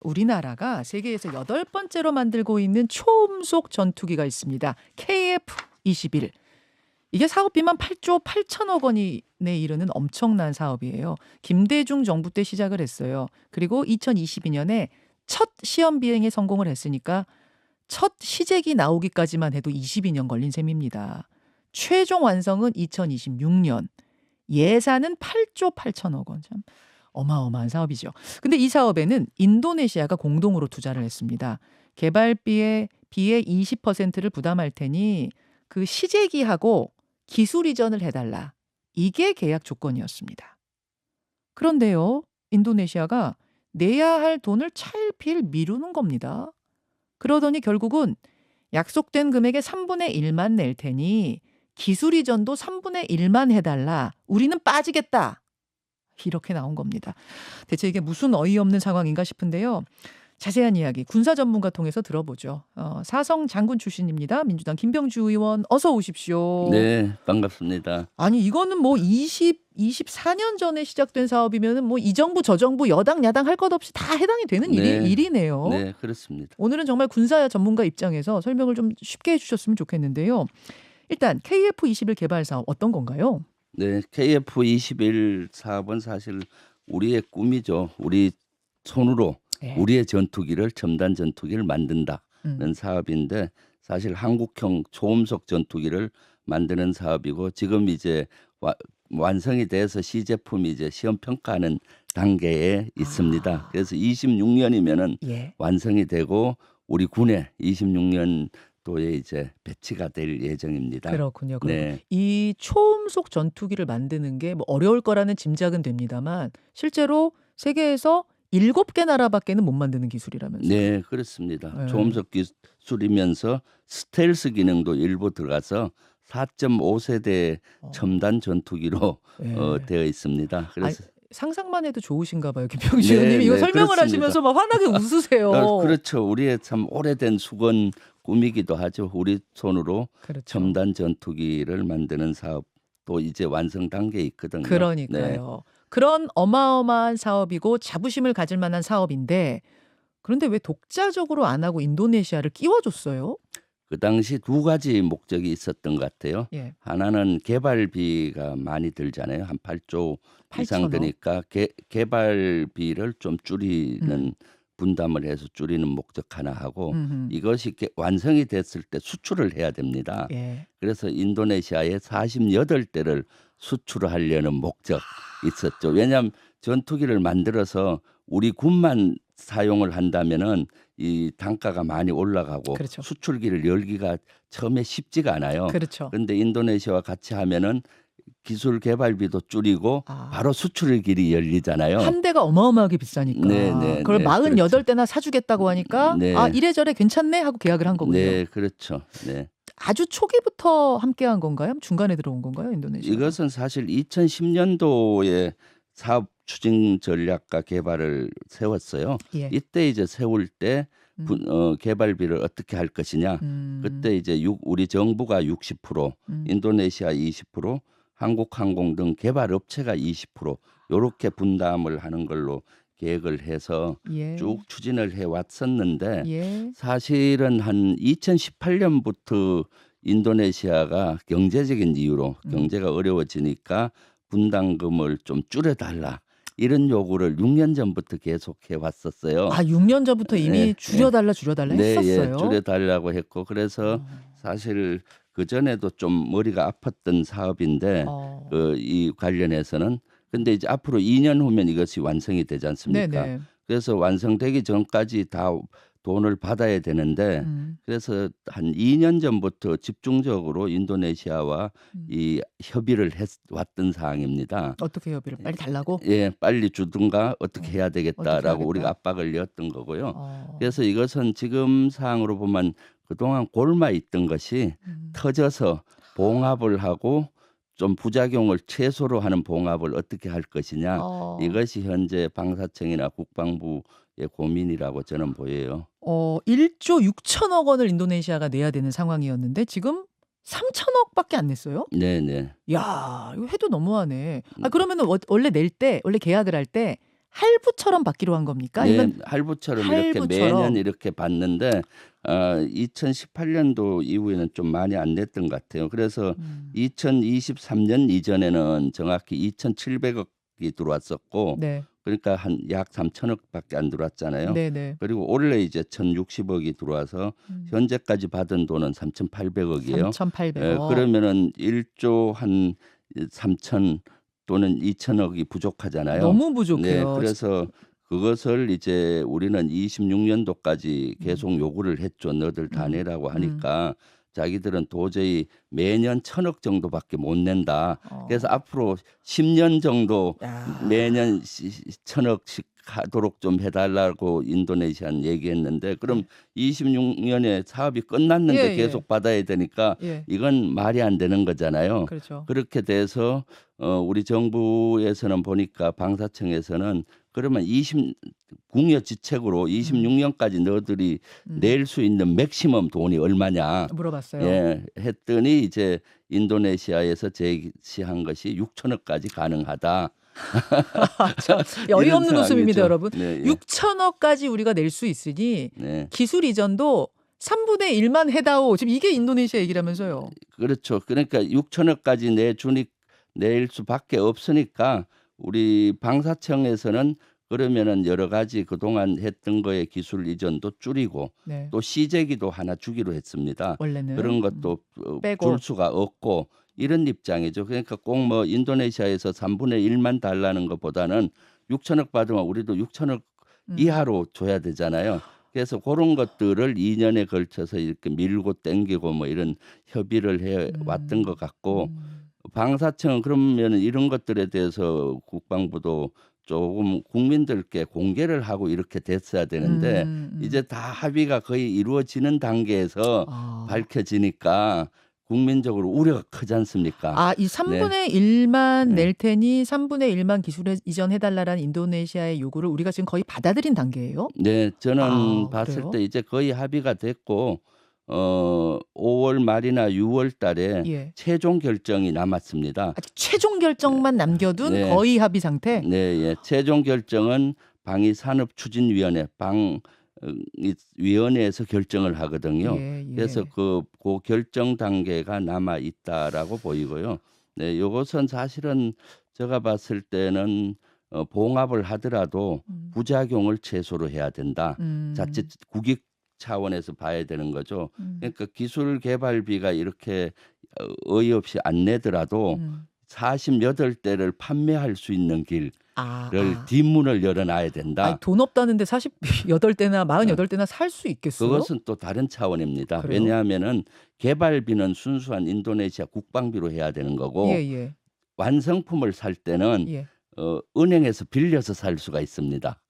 우리나라가 세계에서 8번째로 만들고 있는 초음속 전투기가 있습니다. KF-21. 이게 사업비만 8조 8천억 원에 이르는 엄청난 사업이에요. 김대중 정부 때 시작을 했어요. 그리고 2022년에 첫 시험 비행에 성공을 했으니까 첫 시제기 나오기까지만 해도 22년 걸린 셈입니다. 최종 완성은 2026년. 예산은 8조 8천억 원. 참 어마어마한 사업이죠. 근데 이 사업에는 인도네시아가 공동으로 투자를 했습니다. 개발비의 20%를 부담할 테니 그 시제기하고 기술 이전을 해달라. 이게 계약 조건이었습니다. 그런데요, 인도네시아가 내야 할 돈을 차일피일 미루는 겁니다. 그러더니 결국은 약속된 금액의 3분의 1만 낼 테니 기술 이전도 3분의 1만 해달라. 우리는 빠지겠다. 이렇게 나온 겁니다. 대체 이게 무슨 어이없는 상황인가 싶은데요. 자세한 이야기 군사 전문가 통해서 들어보죠. 사성 장군 출신입니다. 민주당 김병주 의원 어서 오십시오. 네, 반갑습니다. 아니 이거는 뭐 24년 전에 시작된 사업이면은 뭐 이 정부 저 정부 여당 야당 할 것 없이 다 해당이 되는 네. 일이네요. 네, 그렇습니다. 오늘은 정말 군사 전문가 입장에서 설명을 좀 쉽게 해주셨으면 좋겠는데요. 일단 KF-21 개발 사업 어떤 건가요? 네, KF-21 사업은 사실 우리의 꿈이죠. 우리 손으로 네. 우리의 전투기를 첨단 전투기를 만든다는 사업인데 사실 한국형 초음속 전투기를 만드는 사업이고 지금 이제 완성이 돼서 시제품이 이제 시험 평가하는 단계에 있습니다. 그래서 26년이면은 예. 완성이 되고 우리 군에 26년도에 이제 배치가 될 예정입니다. 그렇군요. 네. 이 초음속 전투기를 만드는 게 뭐 어려울 거라는 짐작은 됩니다만 실제로 세계에서 7개 나라밖에는 못 만드는 기술이라면서요. 네, 그렇습니다. 네. 초음속 기술이면서 스텔스 기능도 일부 들어가서 4.5세대 첨단 전투기로 네. 되어 있습니다. 그래서 상상만 해도 좋으신가 봐요. 김병주 네, 의원님. 이거 네, 설명을 그렇습니다. 하시면서 막 환하게 웃으세요. 그렇죠. 우리의 참 오래된 수건 꿈이기도 하죠. 우리 손으로 그렇죠. 첨단 전투기를 만드는 사업도 이제 완성 단계에 있거든요. 그러니까요. 그런 어마어마한 사업이고 자부심을 가질 만한 사업인데 그런데 왜 독자적으로 안 하고 인도네시아를 끼워줬어요? 그 당시 두 가지 목적이 있었던 것 같아요. 예. 하나는 개발비가 많이 들잖아요. 한 8조 이상 8천억? 드니까 개발비를 좀 줄이는 분담을 해서 줄이는 목적 하나 하고 이것이 완성이 됐을 때 수출을 해야 됩니다. 예. 그래서 인도네시아에 48대를 수출하려는 목적 있었죠. 왜냐하면 전투기를 만들어서 우리 군만 사용을 한다면은 이 단가가 많이 올라가고 그렇죠. 수출기를 열기가 처음에 쉽지가 않아요. 그렇죠. 그런데 인도네시아와 같이 하면은 기술 개발비도 줄이고 바로 수출의 길이 열리잖아요. 한 대가 어마어마하게 비싸니까. 네, 그걸 네, 48대나 사주겠다고 하니까 네. 이래저래 괜찮네 하고 계약을 한 거군요. 네, 그렇죠. 네. 아주 초기부터 함께한 건가요? 중간에 들어온 건가요, 인도네시아? 이것은 사실 2010년도에 사업 추진 전략과 개발을 세웠어요. 예. 이때 이제 세울 때 개발비를 어떻게 할 것이냐. 그때 이제 우리 정부가 60%, 인도네시아 20%, 한국항공 등 개발업체가 20% 이렇게 분담을 하는 걸로 계획을 해서 예. 쭉 추진을 해 왔었는데 예. 사실은 한 2018년부터 인도네시아가 경제적인 이유로 경제가 어려워지니까 분담금을 좀 줄여달라 이런 요구를 6년 전부터 계속해 왔었어요. 6년 전부터 이미 네, 줄여달라 네, 했었어요. 예, 줄여달라고 했고 그래서 사실 그 전에도 좀 머리가 아팠던 사업인데 이 관련해서는 근데 이제 앞으로 2년 후면 이것이 완성이 되지 않습니까? 네네. 그래서 완성되기 전까지 다 돈을 받아야 되는데 그래서 한 2년 전부터 집중적으로 인도네시아와 이 협의를 왔던 사항입니다. 어떻게 협의를 빨리 달라고? 예, 빨리 주든가 어떻게 해야 어떻게 되겠다라고 하겠다? 우리가 압박을 넣었던 거고요. 그래서 이것은 지금 사항으로 보면 그동안 골마 있던 것이 터져서 봉합을 하고 좀 부작용을 최소로 하는 봉합을 어떻게 할 것이냐. 이것이 현재 방사청이나 국방부의 고민이라고 저는 보여요. 1조 6천억 원을 인도네시아가 내야 되는 상황이었는데 지금 3천억밖에 안 냈어요? 네네. 야, 이거 해도 너무하네. 그러면은 원래 낼 때, 원래 계약을 할 때 할부처럼 받기로 한 겁니까? 네, 아니면 할부처럼 이렇게 할부처럼? 매년 이렇게 받는데 2018년도 이후에는 좀 많이 안 냈던 것 같아요. 그래서 2023년 이전에는 정확히 2,700억이 들어왔었고 네. 그러니까 한 약 3천억밖에 안 들어왔잖아요. 네네. 그리고 올해 이제 1,060억이 들어와서 현재까지 받은 돈은 3,800억이에요. 3,800억. 그러면은 1조 한 3천 또는 2천억이 부족하잖아요. 너무 네, 부족해요. 그래서 그것을 이제 우리는 26년도까지 계속 요구를 했죠. 너들 다 내라고 하니까 자기들은 도저히 매년 1,000억 정도밖에 못 낸다. 그래서 앞으로 10년 정도 야. 매년 1,000억씩 하도록 좀 해달라고 인도네시아는 얘기했는데 그럼 26년에 사업이 끝났는데 예, 계속 예. 받아야 되니까 예. 이건 말이 안 되는 거잖아요. 그렇죠. 그렇게 돼서 우리 정부에서는 보니까 방사청에서는 그러면 궁여지책으로 26년까지 너들이 낼 수 있는 맥시멈 돈이 얼마냐 물어봤어요. 예, 했더니 이제 인도네시아에서 제시한 것이 6천억까지 가능하다. 여유 이런 없는 웃음입니다, 상황이죠. 여러분. 네, 예. 6천억까지 우리가 낼 수 있으니 네. 기술 이전도 3분의 1만 해다오. 지금 이게 인도네시아 얘기라면서요. 그렇죠. 그러니까 6천억까지 낼 수밖에 없으니까 우리 방사청에서는 그러면은 여러 가지 그동안 했던 거에 기술 이전도 줄이고 네. 또 시제기도 하나 주기로 했습니다. 원래는 그런 것도 빼고. 줄 수가 없고 이런 입장이죠. 그러니까 꼭 뭐 인도네시아에서 3분의 1만 달라는 것보다는 6천억 받으면 우리도 6천억 이하로 줘야 되잖아요. 그래서 그런 것들을 2년에 걸쳐서 이렇게 밀고 땡기고 뭐 이런 협의를 해 왔던 것 같고 방사청은 그러면 이런 것들에 대해서 국방부도 조금 국민들께 공개를 하고 이렇게 됐어야 되는데 이제 다 합의가 거의 이루어지는 단계에서 밝혀지니까 국민적으로 우려가 크지 않습니까? 아, 이 네. 3분의 1만 네. 낼 테니 3분의 1만 기술 이전해달라는 인도네시아의 요구를 우리가 지금 거의 받아들인 단계예요? 네, 저는 아, 봤을 그래요? 때 이제 거의 합의가 됐고 5월 말이나 6월 달에 예. 최종 결정이 남았습니다. 아직 최종 결정만 남겨둔 네. 거의 합의 상태? 네, 예. 최종 결정은 방위산업추진위원회 위원회에서 결정을 하거든요. 예, 예. 그래서 그 결정 단계가 남아 있다라고 보이고요. 네, 이것은 사실은 제가 봤을 때는 봉합을 하더라도 부작용을 최소로 해야 된다. 자칫 국익 차원에서 봐야 되는 거죠. 그러니까 기술 개발비가 이렇게 어이없이 안 내더라도 48대를 판매할 수 있는 길을 뒷문을 열어놔야 된다. 아니, 돈 없다는데 48대나 48대나 살 수 있겠어요? 그것은 또 다른 차원입니다. 그래요? 왜냐하면은 개발비는 순수한 인도네시아 국방비로 해야 되는 거고 예, 예. 완성품을 살 때는 예. 은행에서 빌려서 살 수가 있습니다.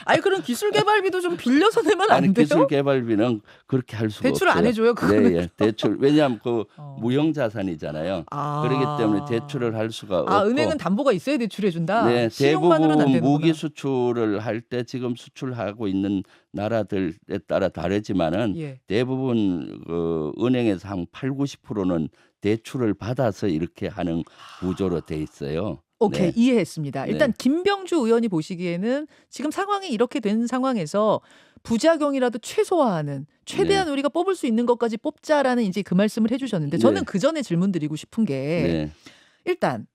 아니 그런 기술 개발비도 좀 빌려서 내면 안 아니 돼요? 기술 개발비는 그렇게 할 수가 대출 없어요. 안 해줘요? 그거는? 네, 예. 대출 왜냐하면 그 무형자산이잖아요. 아. 그렇기 때문에 대출을 할 수가 없고. 은행은 담보가 있어야 대출해준다. 네, 신용만으로는 안 대부분 되는구나. 무기 수출을 할 때 지금 수출하고 있는 나라들에 따라 다르지만은 예. 대부분 그 은행에서 한 8, 90%는 대출을 받아서 이렇게 하는 구조로 돼 있어요. 오케이, 네. 이해했습니다. 일단 네. 김병주 의원이 보시기에는 지금 상황이 이렇게 된 상황에서 부작용이라도 최소화하는 최대한 우리가 뽑을 수 있는 것까지 뽑자라는 이제 그 말씀을 해주셨는데 저는 네. 그 전에 질문 드리고 싶은 게 네. 일단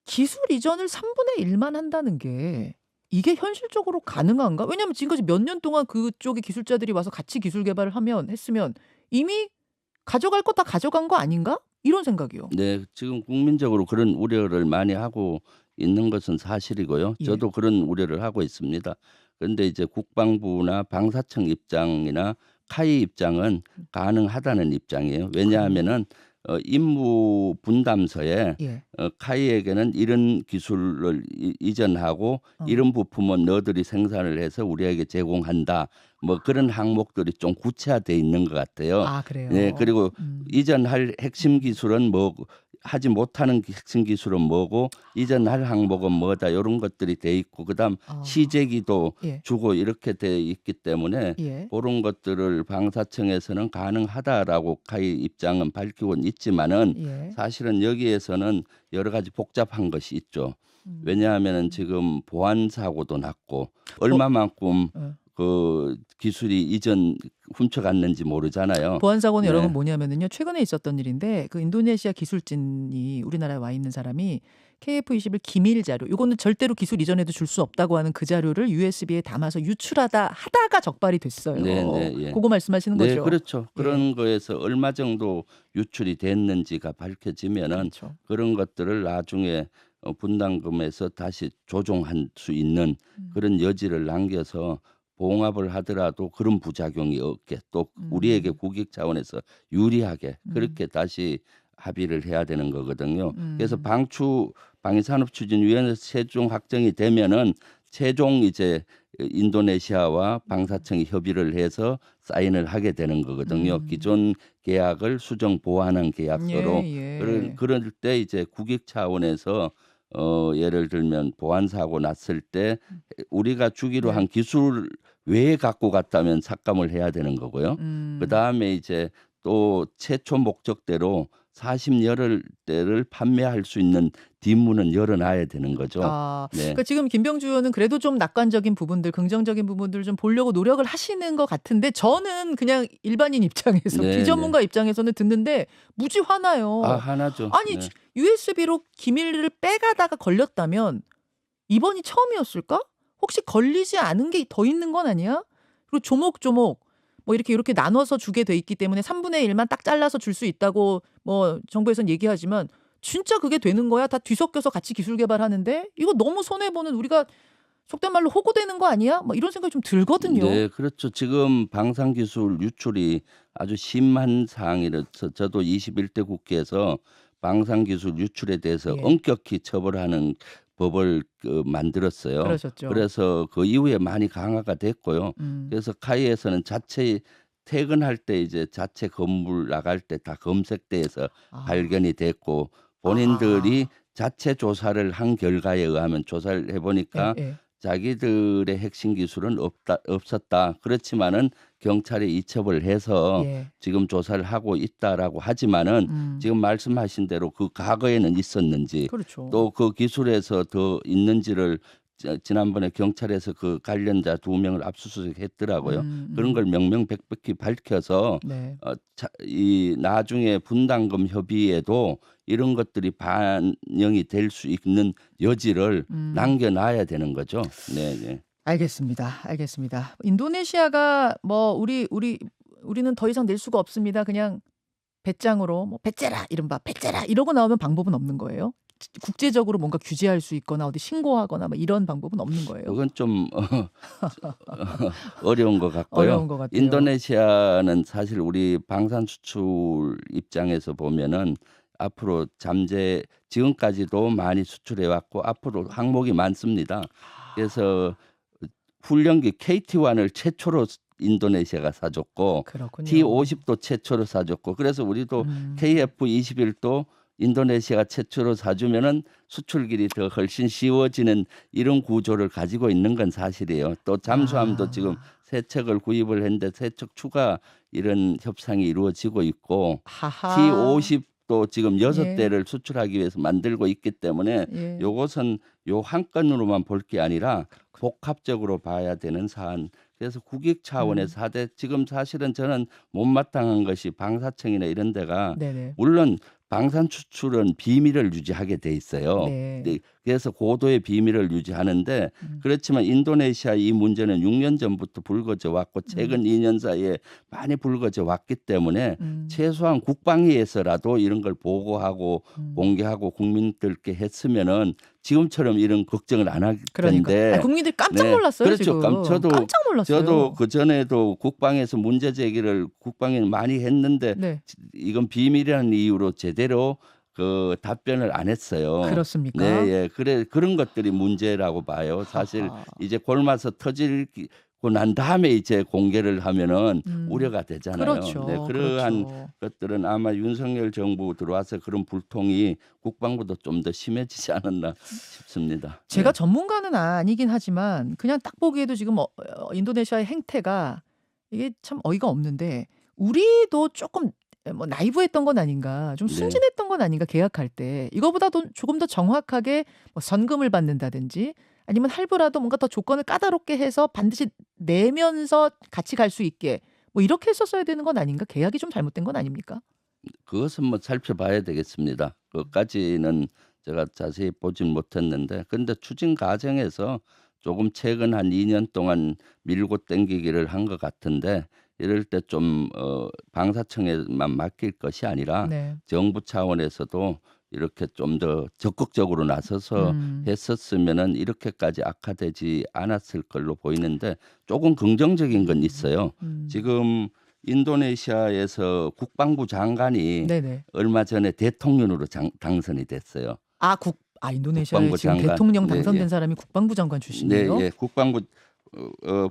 기술 이전을 3분의 1만 한다는 게 이게 현실적으로 가능한가? 왜냐하면 지금까지 몇 년 동안 그쪽의 기술자들이 와서 같이 기술 개발을 했으면 이미 가져갈 거 다 가져간 거 아닌가? 이런 생각이요. 네, 지금 국민적으로 그런 우려를 많이 하고 있는 것은 사실이고요. 예. 저도 그런 우려를 하고 있습니다. 그런데 이제 국방부나 방사청 입장이나 카이 입장은 가능하다는 입장이에요. 왜냐하면은 임무 분담서에 예. 카이에게는 이런 기술을 이전하고 이런 부품은 너들이 생산을 해서 우리에게 제공한다. 뭐 그런 항목들이 좀 구체화돼 있는 것 같아요. 아, 그래요. 네, 그리고 이전할 핵심 기술은 뭐 하지 못하는 핵심 기술은 뭐고 이전할 항목은 뭐다 이런 것들이 돼 있고 그다음 시제기도 예. 주고 이렇게 돼 있기 때문에 예. 그런 것들을 방사청에서는 가능하다라고 카이 입장은 밝히고는 있지만은 예. 사실은 여기에서는 여러 가지 복잡한 것이 있죠. 왜냐하면은 지금 보안 사고도 났고 얼마만큼 어. 그 기술이 이전 훔쳐갔는지 모르잖아요. 보안 사고는 네. 여러분 뭐냐면은요. 최근에 있었던 일인데 그 인도네시아 기술진이 우리나라에 와 있는 사람이 KF-21 기밀 자료, 이거는 절대로 기술 이전에도 줄 수 없다고 하는 그 자료를 USB에 담아서 유출하다 하다가 적발이 됐어요. 네, 네, 예. 그거 말씀하시는 네, 거죠? 그렇죠. 예. 그런 거에서 얼마 정도 유출이 됐는지가 밝혀지면은 그렇죠. 그런 것들을 나중에 분담금에서 다시 조정할 수 있는 그런 여지를 남겨서 봉합을 하더라도 그런 부작용이 없게 또 우리에게 국익 차원에서 유리하게 그렇게 다시 합의를 해야 되는 거거든요. 그래서 방위산업추진위원회 최종 확정이 되면은 최종 이제 인도네시아와 방사청이 협의를 해서 사인을 하게 되는 거거든요. 기존 계약을 수정 보완한 계약서로. 예. 그럴 때 이제 국익 차원에서 예를 들면 보안 사고 났을 때 우리가 주기로 네. 한 기술 외에 갖고 갔다면 삭감을 해야 되는 거고요. 그다음에 이제 또 최초 목적대로 40여 대를 판매할 수 있는 뒷문은 열어놔야 되는 거죠. 네. 그러니까 지금 김병주 의원은 그래도 좀 낙관적인 부분들, 긍정적인 부분들을 좀 보려고 노력을 하시는 것 같은데 저는 그냥 일반인 입장에서 네, 비전문가 입장에서는 듣는데 무지 화나요. 하나죠. 아니 네. USB로 기밀을 빼가다가 걸렸다면 이번이 처음이었을까? 혹시 걸리지 않은 게 더 있는 건 아니야? 그리고 조목조목 뭐 이렇게 나눠서 주게 돼 있기 때문에 3분의 1만 딱 잘라서 줄 수 있다고 뭐 정부에서는 얘기하지만 진짜 그게 되는 거야? 다 뒤섞여서 같이 기술 개발하는데 이거 너무 손해 보는 우리가 속된 말로 호구되는 거 아니야? 뭐 이런 생각이 좀 들거든요. 네, 그렇죠. 지금 방산기술 유출이 아주 심한 사항이라서 저도 21대 국회에서 방산기술 유출에 대해서 예. 엄격히 처벌하는 법을 만들었어요. 그러셨죠. 그래서 그 이후에 많이 강화가 됐고요. 그래서 카이에서는 자체 퇴근할 때 이제 자체 건물 나갈 때 다 검색대에서 발견이 됐고 본인들이 자체 조사를 한 결과에 의하면 조사를 해보니까 예. 자기들의 핵심 기술은 없었다. 그렇지만은 경찰에 이첩을 해서 예. 지금 조사를 하고 있다라고 하지만은 지금 말씀하신 대로 그 과거에는 있었는지 그렇죠. 또 그 기술에서 더 있는지를 지난번에 경찰에서 그 관련자 2명을 압수수색했더라고요. 그런 걸 명명백백히 밝혀서 네. 이 나중에 분담금 협의에도 이런 것들이 반영이 될 수 있는 여지를 남겨놔야 되는 거죠. 네, 네. 알겠습니다. 인도네시아가 뭐 우리는 더 이상 낼 수가 없습니다. 그냥 배짱으로 뭐 배째라 이른바 배째라 이러고 나오면 방법은 없는 거예요? 국제적으로 뭔가 규제할 수 있거나 어디 신고하거나 뭐 이런 방법은 없는 거예요? 그건 좀 어려운 것 같고요. 어려운 것 같아요. 인도네시아는 사실 우리 방산 수출 입장에서 보면은 앞으로 지금까지도 많이 수출해 왔고 앞으로 항목이 많습니다. 그래서 훈련기 KT-1을 최초로 인도네시아가 사줬고 그렇군요. T-50도 최초로 사줬고 그래서 우리도 KF-21도 인도네시아가 최초로 사주면은 수출길이 더 훨씬 쉬워지는 이런 구조를 가지고 있는 건 사실이에요. 또 잠수함도 지금 3척을 구입을 했는데 3척 추가 이런 협상이 이루어지고 있고 T-50도 지금 6대를 수출하기 위해서 만들고 있기 때문에 요것은 요 한 건으로만 볼 게 아니라 복합적으로 봐야 되는 사안. 그래서 국익 차원에서 하되 지금 사실은 저는 못마땅한 것이 방사청이나 이런 데가 네네. 물론 방산 추출은 비밀을 유지하게 돼 있어요. 네. 그래서 고도의 비밀을 유지하는데 그렇지만 인도네시아 이 문제는 6년 전부터 불거져 왔고 최근 2년 사이에 많이 불거져 왔기 때문에 최소한 국방위에서라도 이런 걸 보고하고 공개하고 국민들께 했으면은 지금처럼 이런 걱정을 안 할 텐데. 국민들이 깜짝 놀랐어요. 그렇죠. 지금. 깜짝 놀랐어요. 저도 그 전에도 국방에서 문제 제기를 국방에 많이 했는데 이건 비밀이라는 이유로 제대로 그 답변을 안 했어요. 그렇습니까? 네, 예. 그런 것들이 문제라고 봐요. 사실 이제 골마서 터지고 난 다음에 이제 공개를 하면은 우려가 되잖아요. 그렇죠. 네, 그러한 것들은 아마 윤석열 정부 들어와서 그런 불통이 국방부도 좀 더 심해지지 않았나 싶습니다. 제가 전문가는 아니긴 하지만 그냥 딱 보기에도 지금 인도네시아의 행태가 이게 참 어이가 없는데 우리도 조금 뭐 나이브했던 건 아닌가, 좀 네. 순진했던 건 아닌가 계약할 때 이거보다 조금 더 정확하게 뭐 선금을 받는다든지 아니면 할부라도 뭔가 더 조건을 까다롭게 해서 반드시 내면서 같이 갈 수 있게 뭐 이렇게 했었어야 되는 건 아닌가? 계약이 좀 잘못된 건 아닙니까? 그것은 뭐 살펴봐야 되겠습니다. 그것까지는 제가 자세히 보진 못했는데 근데 추진 과정에서 조금 최근 한 2년 동안 밀고 당기기를 한 것 같은데 이럴 때 좀 방사청에만 맡길 것이 아니라 네. 정부 차원에서도 이렇게 좀 더 적극적으로 나서서 했었으면은 이렇게까지 악화되지 않았을 걸로 보이는데 조금 긍정적인 건 있어요. 지금 인도네시아에서 국방부 장관이 네네. 얼마 전에 대통령으로 당선이 됐어요. 인도네시아에 국방부 지금 장관. 대통령 예, 당선된 예. 사람이 국방부 장관 네, 출신이에요? 예. 국방부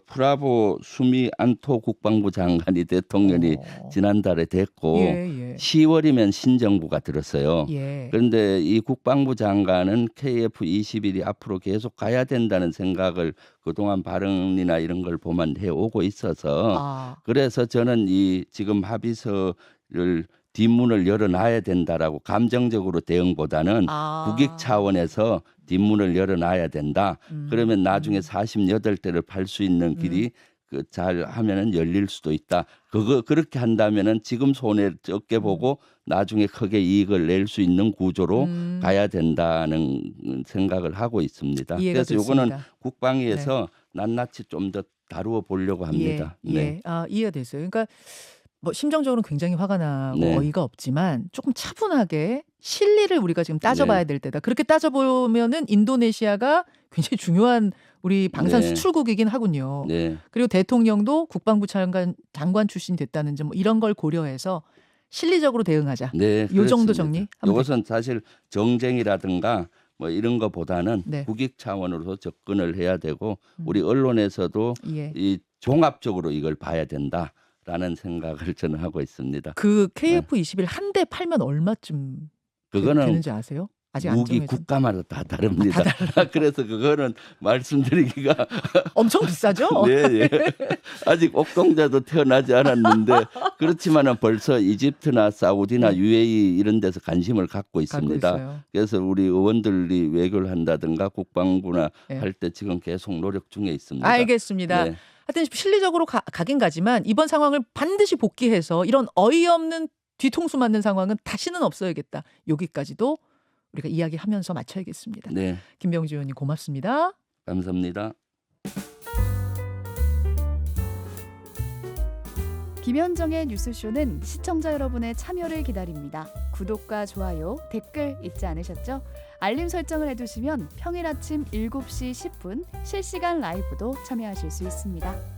프라보 수미안토 국방부 장관이 대통령이 어. 지난달에 됐고 예, 예. 10월이면 신정부가 들었어요. 예. 그런데 이 국방부 장관은 KF-21이 앞으로 계속 가야 된다는 생각을 그동안 발언이나 이런 걸 보면 해오고 있어서 아. 그래서 저는 이 지금 합의서를 뒷문을 열어놔야 된다라고 감정적으로 대응보다는 국익 차원에서 뒷문을 열어놔야 된다. 그러면 나중에 48대를 팔 수 있는 길이 잘 하면은 열릴 수도 있다. 그렇게 한다면은 지금 손해 적게 보고 나중에 크게 이익을 낼 수 있는 구조로 가야 된다는 생각을 하고 있습니다. 이해가 그래서 요거는 됐습니다. 국방위에서 낱낱이 좀 더 다루어 보려고 합니다. 예. 네. 이해가 됐어요. 그러니까 뭐 심정적으로는 굉장히 화가 나고 네. 어이가 없지만 조금 차분하게 실리를 우리가 지금 따져봐야 될 때다. 그렇게 따져보면은 인도네시아가 굉장히 중요한 우리 방산 네. 수출국이긴 하군요. 네. 그리고 대통령도 국방부 장관 출신 됐다는지 뭐 이런 걸 고려해서 실리적으로 대응하자. 네, 요 정도 그렇습니다. 정리? 하면 이것은 사실 정쟁이라든가 뭐 이런 거보다는 네. 국익 차원으로 접근을 해야 되고 우리 언론에서도 예. 이 종합적으로 이걸 봐야 된다라는 생각을 저는 하고 있습니다. 그 KF-21 한 대 팔면 얼마쯤 그거는 되는지 아세요? 아직 안 무기 정해진. 국가마다 다 다릅니다. 그래서 그거는 말씀드리기가 엄청 비싸죠? 네, 예. 아직 옥동자도 태어나지 않았는데 그렇지만은 벌써 이집트나 사우디나 UAE 이런 데서 관심을 갖고 있습니다. 있어요. 그래서 우리 의원들이 외교를 한다든가 국방부나 예. 할 때 지금 계속 노력 중에 있습니다. 알겠습니다. 네. 하여튼 실리적으로 가긴 가지만 이번 상황을 반드시 복귀해서 이런 어이없는 뒤통수 맞는 상황은 다시는 없어야겠다. 여기까지도 우리가 이야기하면서 마쳐야겠습니다. 네, 김병지 의원님 고맙습니다. 감사합니다. 김현정의 뉴스쇼는 시청자 여러분의 참여를 기다립니다. 구독과 좋아요, 댓글 잊지 않으셨죠? 알림 설정을 해두시면 평일 아침 7시 10분 실시간 라이브도 참여하실 수 있습니다.